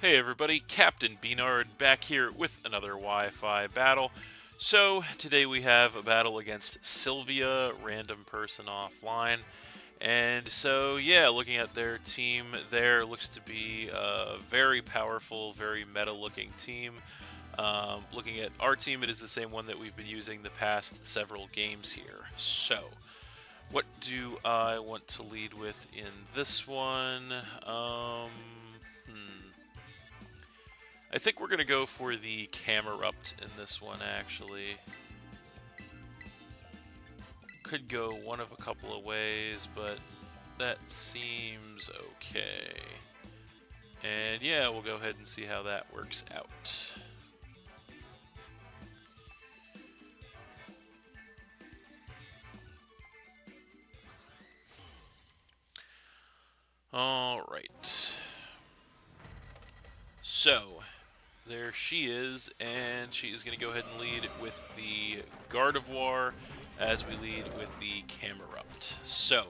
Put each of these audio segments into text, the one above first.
Hey everybody, Captain B-Nard back here with another Wi-Fi battle. So, today we have a battle against Sylvia, random person offline. And so, yeah, looking at their team there, looks to be a very powerful, very meta-looking team. Looking at our team, it is the same one that we've been using the past several games here. So, what do I want to lead with in this one? Hmm. I think we're going to go for the Camerupt in this one, actually. Could go one of a couple of ways, but that seems okay. And yeah, we'll go ahead and see how that works out. Alright. So, there she is, and she is going to go ahead and lead with the Gardevoir as we lead with the Camerupt. So,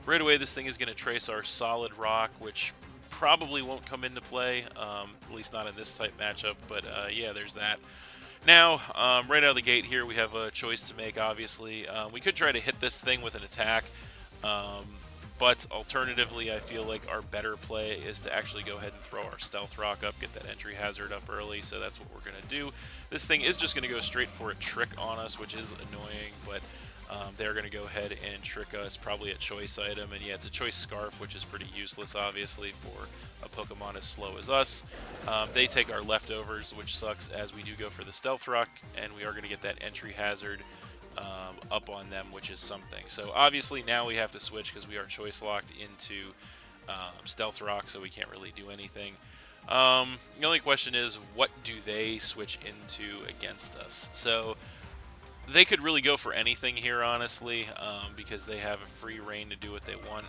right away this thing is going to trace our Solid Rock, which probably won't come into play, at least not in this type matchup, but yeah, there's that. Now, right out of the gate here, we have a choice to make, obviously. We could try to hit this thing with an attack, um, but alternatively, I feel like our better play is to actually go ahead and throw our Stealth Rock up, get that entry hazard up early, so that's what we're going to do. This thing is just going to go straight for a Trick on us, which is annoying, but they're going to go ahead and trick us, probably a choice item, and yeah, it's a choice Scarf, which is pretty useless, obviously, for a Pokemon as slow as us. They take our leftovers, which sucks, as we do go for the Stealth Rock, and we are going to get that entry hazard up on them, which is something. So obviously now we have to switch because we are choice locked into Stealth Rock, so we can't really do anything. The only question is, what do they switch into against us? So they could really go for anything here, honestly, because they have a free reign to do what they want.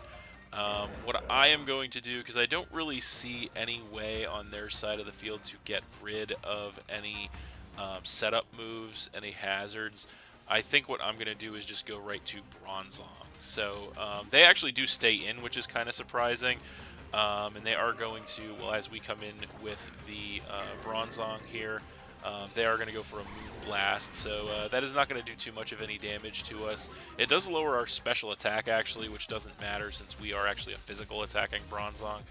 What I am going to do, because I don't really see any way on their side of the field to get rid of any setup moves, any hazards, I think what I'm going to do is just go right to Bronzong. So they actually do stay in, which is kind of surprising. And they are going to, well, as we come in with the Bronzong here, they are going to go for a Moon Blast, so that is not going to do too much of any damage to us. It does lower our special attack, actually, which doesn't matter since we are actually a physical attacking Bronzong.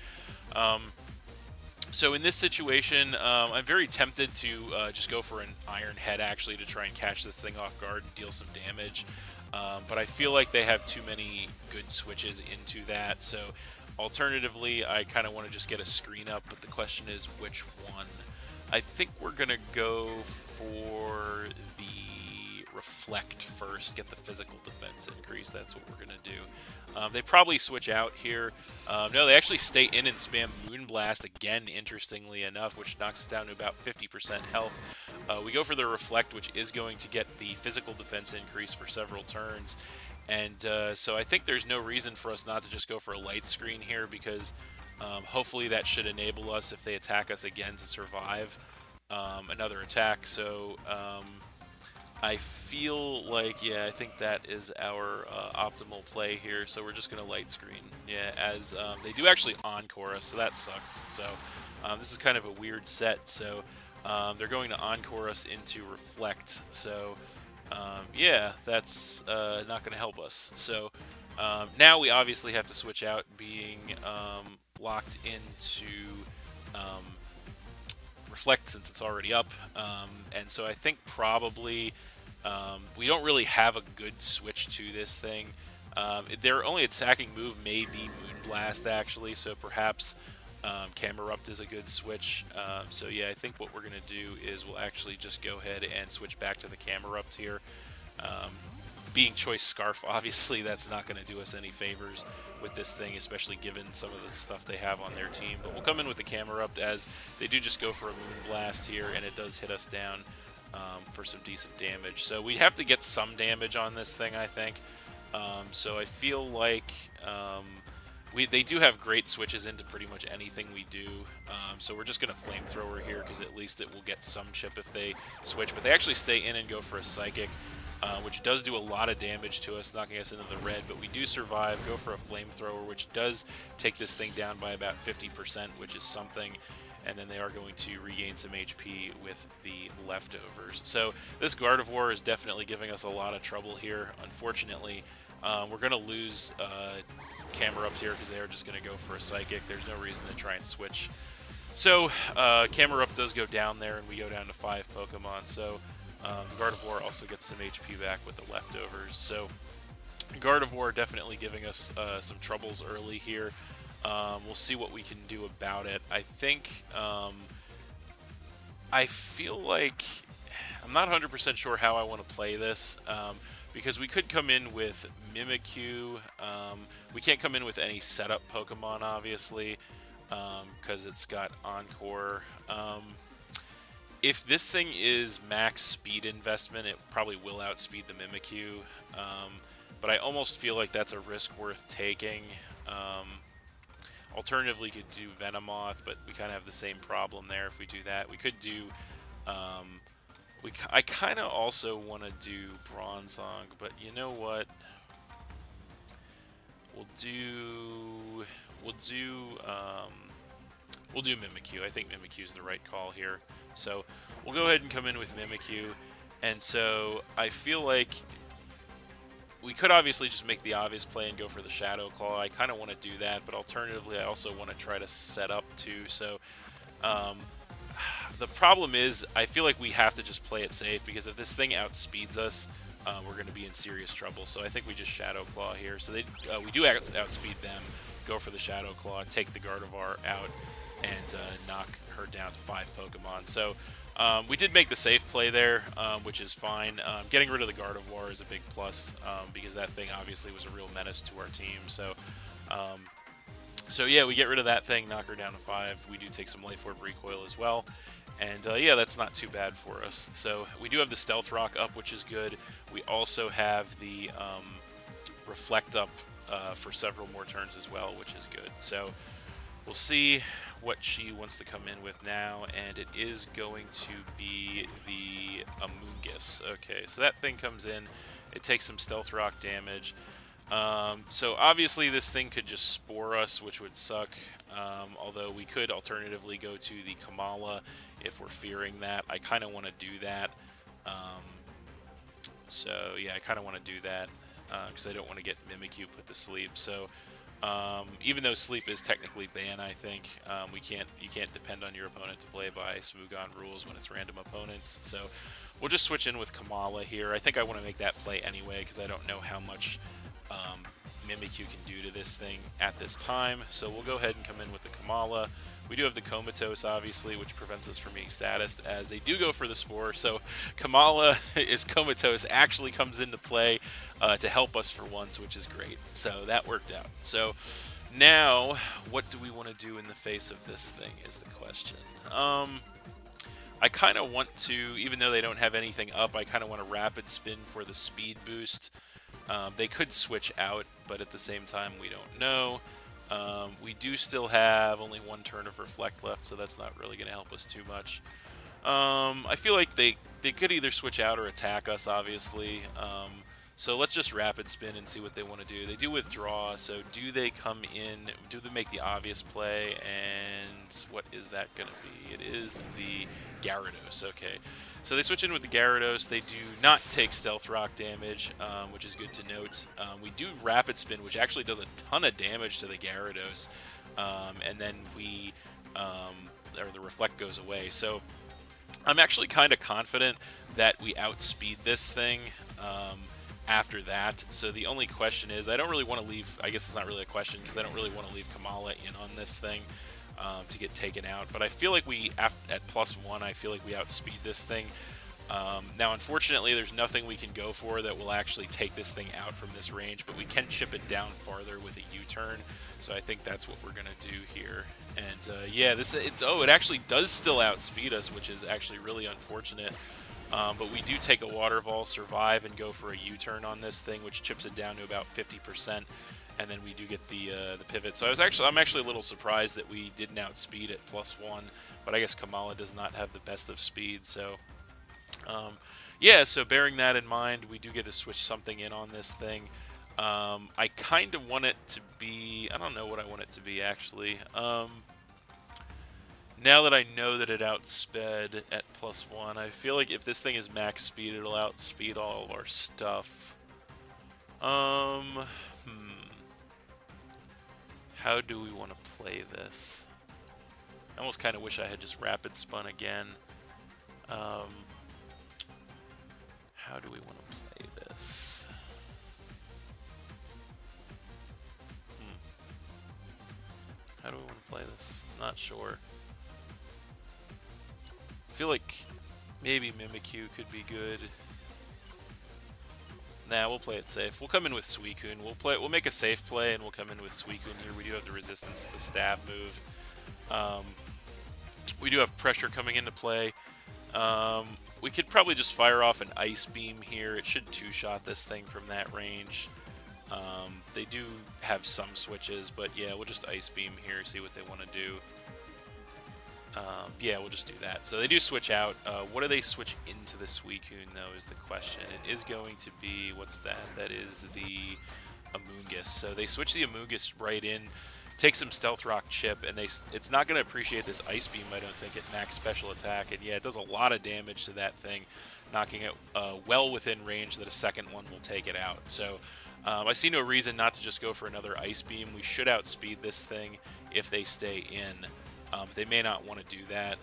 So in this situation, I'm very tempted to just go for an Iron Head, actually, to try and catch this thing off guard and deal some damage. But I feel like they have too many good switches into that, so alternatively, I kind of want to just get a screen up, but the question is which one. I think we're going to go for the Reflect first, get the physical defense increase. That's what we're going to do. They probably switch out here. No, they actually stay in and spam Moonblast again, interestingly enough, which knocks us down to about 50% health. We go for the Reflect, which is going to get the physical defense increase for several turns. And so I think there's no reason for us not to just go for a Light Screen here, because hopefully that should enable us, if they attack us again, to survive another attack. So I feel like, yeah, I think that is our optimal play here. So we're just going to Light Screen. Yeah, as they do actually Encore us, so that sucks. So this is kind of a weird set. So they're going to Encore us into Reflect. So yeah, that's not going to help us. So now we obviously have to switch out, being locked into Reflect since it's already up. And so I think probably we don't really have a good switch to this thing. Their only attacking move may be Moonblast, actually, so perhaps Camerupt is a good switch. So yeah, I think what we're going to do is we'll actually just go ahead and switch back to the Camerupt here. Being choice Scarf, obviously that's not going to do us any favors with this thing, especially given some of the stuff they have on their team. But we'll come in with the Camerupt, as they do just go for a Moonblast here, and it does hit us down for some decent damage. So we have to get some damage on this thing, I think. So I feel like they do have great switches into pretty much anything we do. So we're just going to Flamethrower here, because at least it will get some chip if they switch. But they actually stay in and go for a Psychic, which does do a lot of damage to us, knocking us into the red. But we do survive, go for a Flamethrower, which does take this thing down by about 50%, which is something. and then they are going to regain some HP with the leftovers. So this Gardevoir is definitely giving us a lot of trouble here. Unfortunately, we're going to lose Camerupt here because they are just going to go for a Psychic. There's no reason to try and switch. So Camerupt does go down there, and we go down to 5 Pokemon. So the Gardevoir also gets some HP back with the leftovers. So Gardevoir definitely giving us some troubles early here. We'll see what we can do about it. I think, I feel like, I'm not 100% sure how I want to play this, because we could come in with Mimikyu. We can't come in with any setup Pokemon, obviously, because it's got Encore. If this thing is max speed investment, it probably will outspeed the Mimikyu, but I almost feel like that's a risk worth taking. Alternatively, could do Venomoth, but we kind of have the same problem there if we do that. We could do... I kind of also want to do Bronzong, but you know what? We'll do Mimikyu. I think Mimikyu is the right call here. So we'll go ahead and come in with Mimikyu. And so I feel like we could obviously just make the obvious play and go for the Shadow Claw. I kind of want to do that, but alternatively, I also want to try to set up too. So the problem is, I feel like we have to just play it safe, because if this thing outspeeds us, we're going to be in serious trouble. So I think we just Shadow Claw here. So we do outspeed them, go for the Shadow Claw, take the Gardevoir out, and knock her down to 5 Pokemon. So we did make the safe play there, which is fine. Getting rid of the Gardevoir is a big plus, because that thing obviously was a real menace to our team. So yeah, we get rid of that thing, knock her down to 5. We do take some Life Orb recoil as well. And yeah, that's not too bad for us. So we do have the Stealth Rock up, which is good. We also have the Reflect up for several more turns as well, which is good. So we'll see what she wants to come in with now, and it is going to be the Amoonguss. Okay, so that thing comes in. It takes some Stealth Rock damage. So obviously this thing could just Spore us, which would suck. Although we could alternatively go to the Kamala if we're fearing that. I kind of want to do that. So yeah, I kind of want to do that because I don't want to get Mimikyu put to sleep. So even though sleep is technically ban, I think you can't depend on your opponent to play by Smogon rules when it's random opponents. So we'll just switch in with Kamala here. I think I want to make that play anyway because I don't know how much Mimikyu can do to this thing at this time. So we'll go ahead and come in with the Kamala. We do have the Comatose, obviously, which prevents us from being statused, as they do go for the Spore. So Kamala is Comatose actually comes into play to help us for once, which is great. So that worked out. So now, what do we want to do in the face of this thing is the question. I kind of want to, even though they don't have anything up, I kind of want to Rapid Spin for the speed boost. They could switch out, but at the same time, we don't know. We do still have only 1 turn of Reflect left, so that's not really going to help us too much. I feel like they could either switch out or attack us, obviously. So let's just Rapid Spin and see what they want to do. They do withdraw, so do they come in? Do they make the obvious play? And what is that going to be? It is the Gyarados. Okay. So they switch in with the Gyarados. They do not take Stealth Rock damage, which is good to note. We do Rapid Spin, which actually does a ton of damage to the Gyarados. And then or the Reflect goes away. So I'm actually kind of confident that we outspeed this thing after that. So the only question is, I don't really want to leave, I guess it's not really a question, because I don't really want to leave Kamala in on this thing. To get taken out, but I feel like at +1, I feel like we outspeed this thing. Now, unfortunately, there's nothing we can go for that will actually take this thing out from this range, but we can chip it down farther with a U-turn, so I think that's what we're going to do here. And yeah, it actually does still outspeed us, which is actually really unfortunate. But we do take a Water Ball, survive, and go for a U-turn on this thing, which chips it down to about 50%. And then we do get the pivot. So I'm actually a little surprised that we didn't outspeed at +1, but I guess Kamala does not have the best of speed. So yeah, so bearing that in mind, we do get to switch something in on this thing. I kind of want it to be, I don't know what I want it to be actually. Now that I know that it outsped at +1, I feel like if this thing is max speed, it'll outspeed all of our stuff. How do we want to play this? I almost kind of wish I had just rapid spun again. How do we want to play this? How do we want to play this? Not sure. I feel like maybe Mimikyu could be good. Nah, we'll play it safe. We'll come in with Suicune. We'll make a safe play, and we'll come in with Suicune here. We do have the resistance to the stab move. We do have pressure coming into play. We could probably just fire off an Ice Beam here. It should two-shot this thing from that range. They do have some switches, but yeah, we'll just Ice Beam here, see what they want to do. Yeah, we'll just do that. So they do switch out. What do they switch into the Suicune, though, is the question. It is going to be, what's that? That is the Amoonguss. So they switch the Amoonguss right in, take some Stealth Rock chip, and it's not going to appreciate this Ice Beam, I don't think, at max special attack. And yeah, it does a lot of damage to that thing, knocking it well within range that a second one will take it out. So I see no reason not to just go for another Ice Beam. We should outspeed this thing if they stay in. They may not want to do that.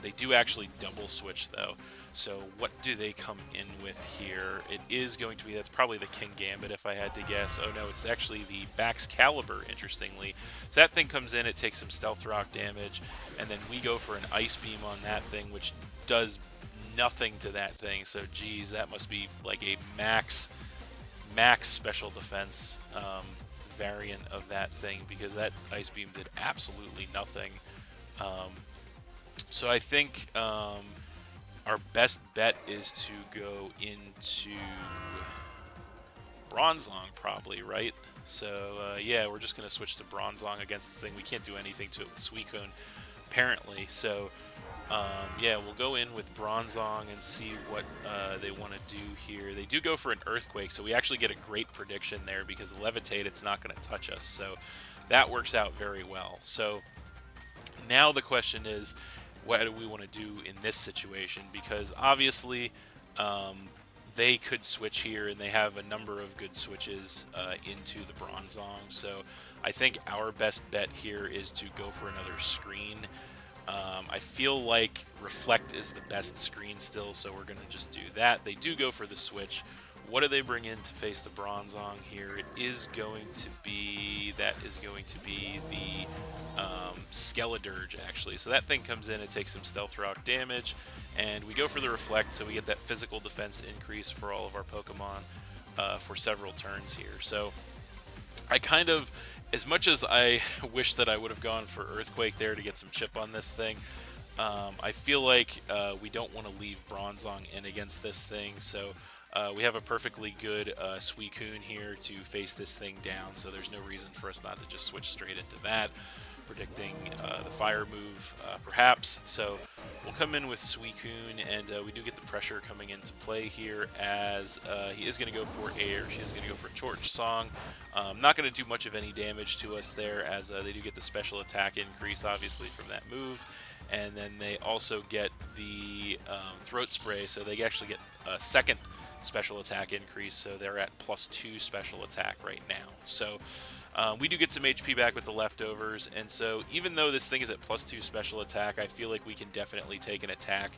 They do actually double switch, though. So what do they come in with here? It is going to be, that's probably the King Gambit if I had to guess. Oh no, it's actually the Baxcalibur, interestingly. So that thing comes in, it takes some Stealth Rock damage, and then we go for an Ice Beam on that thing, which does nothing to that thing. So geez, that must be like a max special defense variant of that thing, because that Ice Beam did absolutely nothing. So I think our best bet is to go into Bronzong, probably, right? So yeah, we're just going to switch to Bronzong against this thing. We can't do anything to it with Suicune, apparently. So yeah, we'll go in with Bronzong and see what they want to do here. They do go for an Earthquake, so we actually get a great prediction there, because Levitate, it's not going to touch us. So that works out very well. So now the question is, what do we want to do in this situation? Because obviously they could switch here, and they have a number of good switches into the Bronzong. So I think our best bet here is to go for another screen. I feel like Reflect is the best screen still, so we're going to just do that. They do go for the switch. What do they bring in to face the Bronzong here? It is going to be, that is going to be the Skeledirge, actually. So that thing comes in, it takes some Stealth Rock damage, and we go for the Reflect, so we get that physical defense increase for all of our Pokemon for several turns here. So I kind of, as much as I wish that I would have gone for Earthquake there to get some chip on this thing, I feel like we don't want to leave Bronzong in against this thing, so we have a perfectly good Suicune here to face this thing down, so there's no reason for us not to just switch straight into that, predicting the fire move, perhaps. So we'll come in with Suicune, and we do get the pressure coming into play here, as he is going to go for air. She is going to go for Torch Song. Not going to do much of any damage to us there, as they do get the special attack increase, obviously, from that move. And then they also get the Throat Spray, so they actually get a second special attack increase, so they're at +2 special attack right now. So we do get some HP back with the leftovers, and so even though this thing is at +2 special attack, I feel like we can definitely take an attack.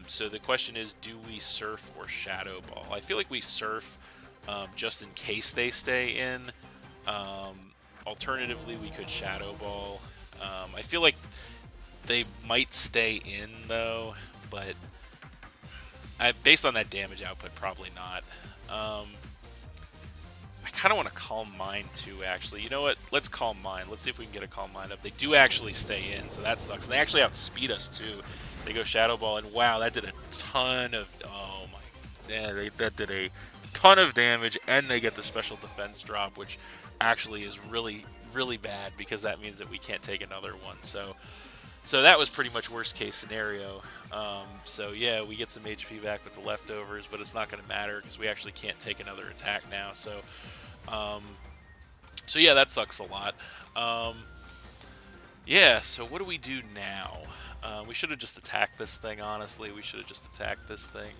So the question is, do we Surf or Shadow Ball? I feel like we Surf just in case they stay in. Alternatively, we could Shadow Ball. I feel like they might stay in, though, but based on that damage output, probably not. I kind of want to Calm Mind, too, actually. You know what? Let's Calm Mind. Let's see if we can get a Calm Mind up. They do actually stay in, so that sucks. And they actually outspeed us, too. They go Shadow Ball, and wow, that did a ton of... Oh, my... Yeah, that did a ton of damage, and they get the special defense drop, which actually is really, really bad, because that means that we can't take another one. So that was pretty much worst case scenario. So yeah, we get some HP back with the leftovers, but it's not going to matter because we actually can't take another attack now. So yeah, that sucks a lot. Yeah, so what do we do now? We should have just attacked this thing, honestly. We should have just attacked this thing.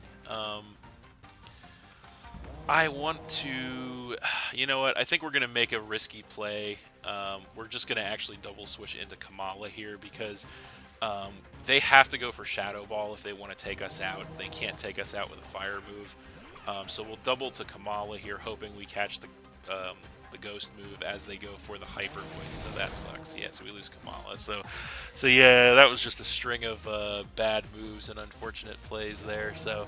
I want to... You know what? I think we're going to make a risky play. We're just going to actually double switch into Kamala here because they have to go for Shadow Ball if they want to take us out. They can't take us out with a fire move. So we'll double to Kamala here, hoping we catch the ghost move as they go for the hyper voice. So that sucks. Yeah, so we lose Kamala. So yeah, that was just a string of bad moves and unfortunate plays there. So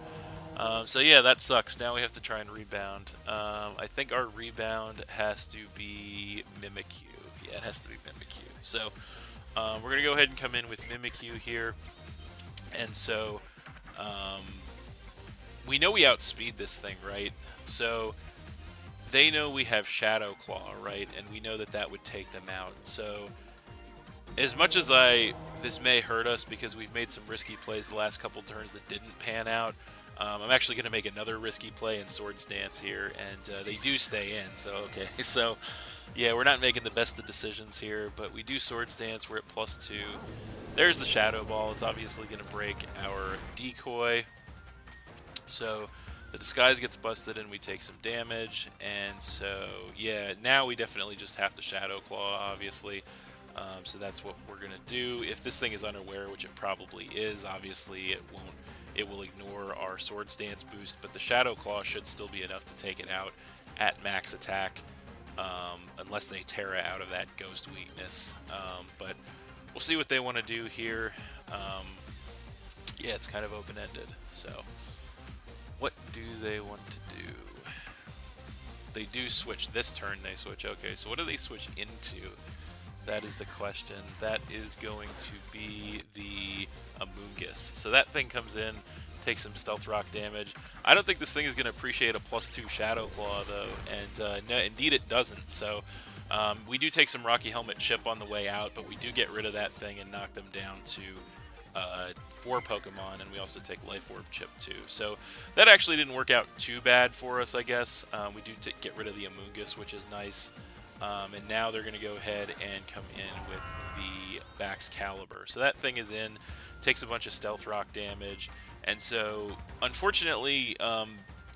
yeah, that sucks. Now we have to try and rebound. I think our rebound has to be Mimikyu. Yeah, it has to be Mimikyu. So we're going to go ahead and come in with Mimikyu here. And so we know we outspeed this thing, right? So they know we have Shadow Claw, right? And we know that that would take them out. So as much as this may hurt us because we've made some risky plays the last couple turns that didn't pan out, I'm actually going to make another risky play in Swords Dance here, and they do stay in, so okay. So, yeah, we're not making the best of decisions here, but we do Swords Dance, we're at +2. There's the Shadow Ball, it's obviously going to break our decoy. So, the disguise gets busted and we take some damage, and so, yeah, now we definitely just have to Shadow Claw, obviously. So that's what we're going to do. If this thing is unaware, which it probably is, obviously it won't. It will ignore our Swords Dance boost, but the Shadow Claw should still be enough to take it out at max attack, unless they Terra out of that Ghost weakness. But we'll see what they want to do here. Yeah, it's kind of open-ended. So, what do they want to do? They do switch. This turn they switch. Okay, so what do they switch into? That is the question. That is going to be the Amoonguss. So that thing comes in, takes some Stealth Rock damage. I don't think this thing is going to appreciate a +2 Shadow Claw, though, and no, indeed it doesn't. So we do take some Rocky Helmet chip on the way out, but we do get rid of that thing and knock them down to 4 Pokemon, and we also take Life Orb chip, too. So that actually didn't work out too bad for us, I guess. We do get rid of the Amoonguss, which is nice. And now they're going to go ahead and come in with the Bax Caliber. So that thing is in, takes a bunch of Stealth Rock damage, and so unfortunately,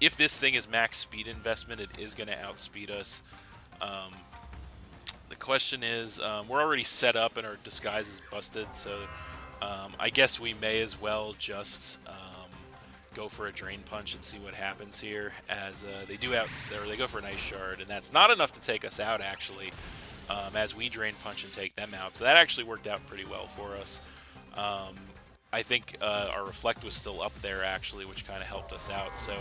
if this thing is max speed investment, it is going to outspeed us. The question is, we're already set up and our disguise is busted, so I guess we may as well just go for a Drain Punch and see what happens here, as they go for an Ice Shard, and that's not enough to take us out, actually, as we Drain Punch and take them out. So that actually worked out pretty well for us. I think our Reflect was still up there, actually, which kind of helped us out. So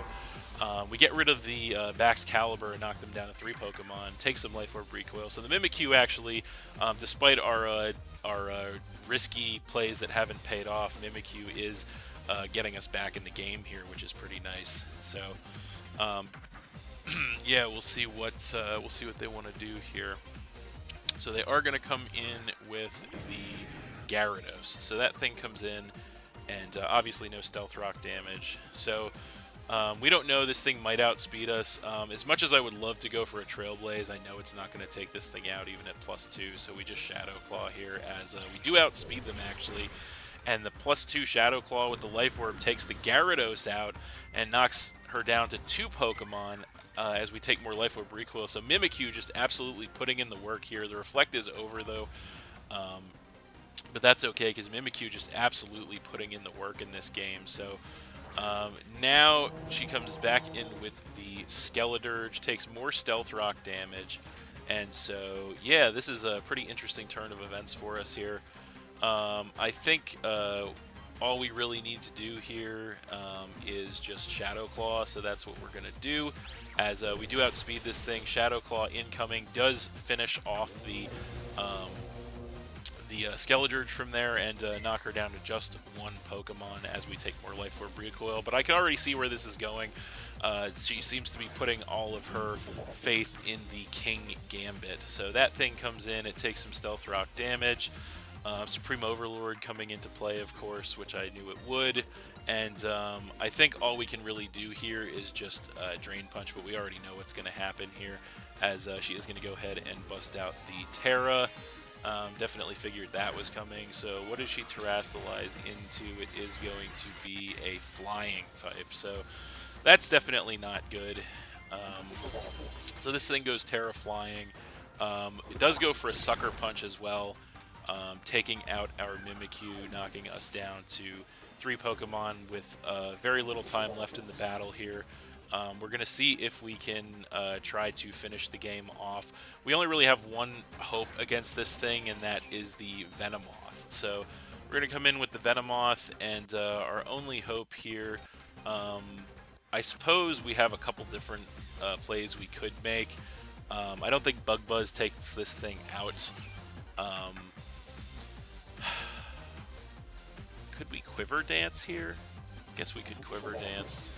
we get rid of the Bax Caliber and knock them down to 3 Pokemon, take some Life Orb Recoil. So the Mimikyu, actually, despite our risky plays that haven't paid off, Mimikyu is getting us back in the game here, which is pretty nice. So, yeah, we'll see what they want to do here. So they are going to come in with the Gyarados. So that thing comes in, and obviously no Stealth Rock damage. So we don't know. This thing might outspeed us. As much as I would love to go for a Trailblaze, I know it's not going to take this thing out even at +2. So we just Shadow Claw here, as we do outspeed them, actually. And the +2 Shadow Claw with the Life Orb takes the Gyarados out and knocks her down to 2 Pokemon as we take more Life Orb Recoil. So Mimikyu just absolutely putting in the work here. The Reflect is over, though. But that's okay, because Mimikyu just absolutely putting in the work in this game. So now she comes back in with the Skeledirge, takes more Stealth Rock damage. And so, yeah, this is a pretty interesting turn of events for us here. I think all we really need to do here is just Shadow Claw, so that's what we're going to do, as we do outspeed this thing. Shadow Claw incoming does finish off the Skeledirge from there and knock her down to just 1 Pokemon as we take more Life Orb Recoil. But I can already see where this is going. She seems to be putting all of her faith in the King Gambit. So that thing comes in, it takes some Stealth Rock damage. Supreme Overlord coming into play, of course, which I knew it would. And I think all we can really do here is just Drain Punch, but we already know what's going to happen here, as she is going to go ahead and bust out the Terra. Definitely figured that was coming. So what does she terrestrialize into? It is going to be a flying type. So that's definitely not good. Um, so this thing goes Terra flying. It does go for a sucker punch as well, taking out our Mimikyu, knocking us down to 3 Pokemon with very little time left in the battle here. We're going to see if we can try to finish the game off. We only really have one hope against this thing, and that is the Venomoth. So we're going to come in with the Venomoth, and our only hope here, I suppose we have a couple different plays we could make. I don't think Bug Buzz takes this thing out. Could we Quiver Dance here? Guess we could Quiver Dance.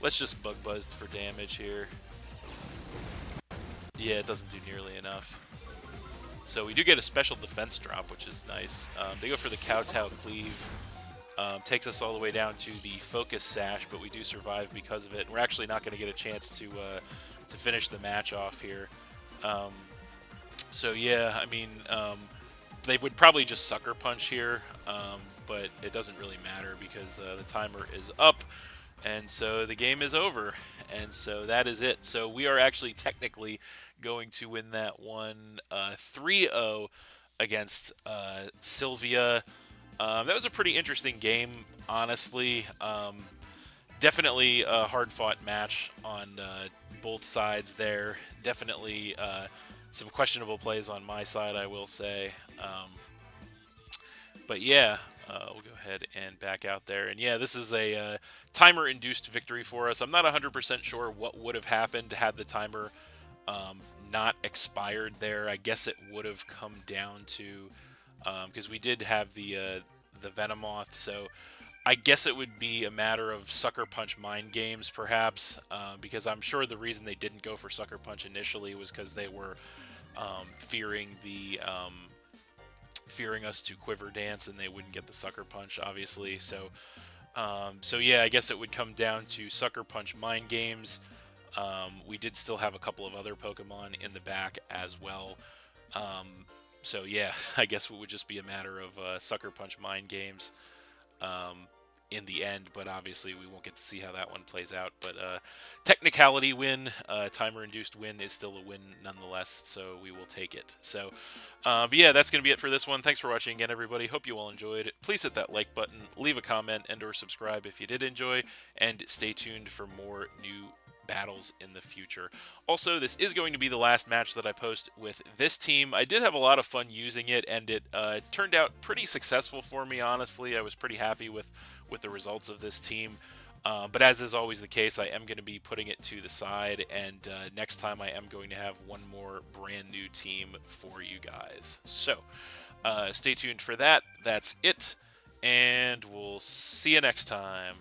Let's just Bug Buzz for damage here. Yeah, it doesn't do nearly enough. So we do get a special defense drop, which is nice. They go for the Kowtow Cleave. Takes us all the way down to the Focus Sash, but we do survive because of it. We're actually not going to get a chance to finish the match off here. So yeah, I mean, they would probably just Sucker Punch here, but it doesn't really matter because the timer is up. And so the game is over, and so that is it. So we are actually technically going to win that one 3-0 against Sylvia. That was a pretty interesting game, honestly. Definitely a hard-fought match on both sides there. Definitely some questionable plays on my side, I will say. But yeah, we'll go ahead and back out there. And yeah, this is a timer-induced victory for us. I'm not 100% sure what would have happened had the timer not expired there. I guess it would have come down to, because we did have the Venomoth, so I guess it would be a matter of Sucker Punch Mind Games, perhaps, because I'm sure the reason they didn't go for Sucker Punch initially was because they were fearing us to Quiver Dance, and they wouldn't get the Sucker Punch, obviously. So, so yeah, I guess it would come down to Sucker Punch Mind Games. We did still have a couple of other Pokemon in the back as well. So yeah, I guess it would just be a matter of Sucker Punch Mind Games in the end, but obviously we won't get to see how that one plays out. But technicality win, timer-induced win is still a win nonetheless, so we will take it. So, but yeah, that's going to be it for this one. Thanks for watching again, everybody. Hope you all enjoyed. Please hit that like button, leave a comment, and or subscribe if you did enjoy, and stay tuned for more new battles in the future. Also, this is going to be the last match that I post with this team. I did have a lot of fun using it, and it turned out pretty successful for me, honestly. I was pretty happy with the results of this team. But as is always the case, I am going to be putting it to the side, and next time I am going to have one more brand new team for you guys. So, stay tuned for that. That's it, and we'll see you next time.